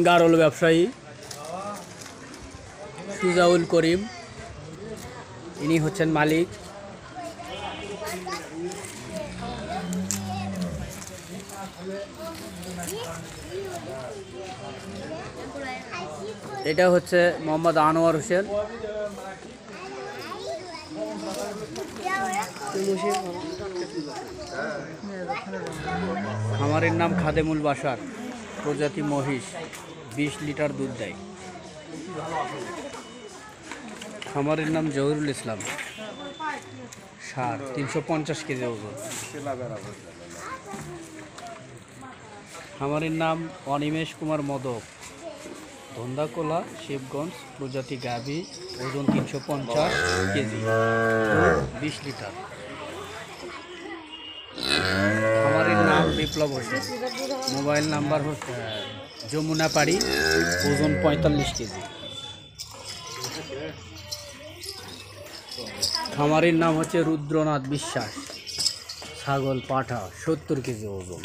গারল ব্যবসায়ী সুজাউল করিম, ইনি হচ্ছেন মালিক। এটা হচ্ছে মোহাম্মদ আনোয়ার হোসেন। খামারের নাম খাদেমুল বাসার, প্রজাতি মহিষ, 20 লিটার দুধ দেয়। খামারের নাম জহিরুল ইসলাম, ষাঁড়, 350 কেজি ওজন। খামারের নাম অনিমেষ কুমার মদক, ধন্দাকোলা, শিবগঞ্জ, প্রজাতি গাভী, ওজন 350 কেজি, 20 লিটার। খামারের নাম বিপ্লব হোসেন, মোবাইল নাম্বার হচ্ছে যমুনা পাড়ি, ওজন 45 কেজি। খামারের নাম হচ্ছে রুদ্রনাথ বিশ্বাস, ছাগল পাঠা, 70 কেজি ওজন।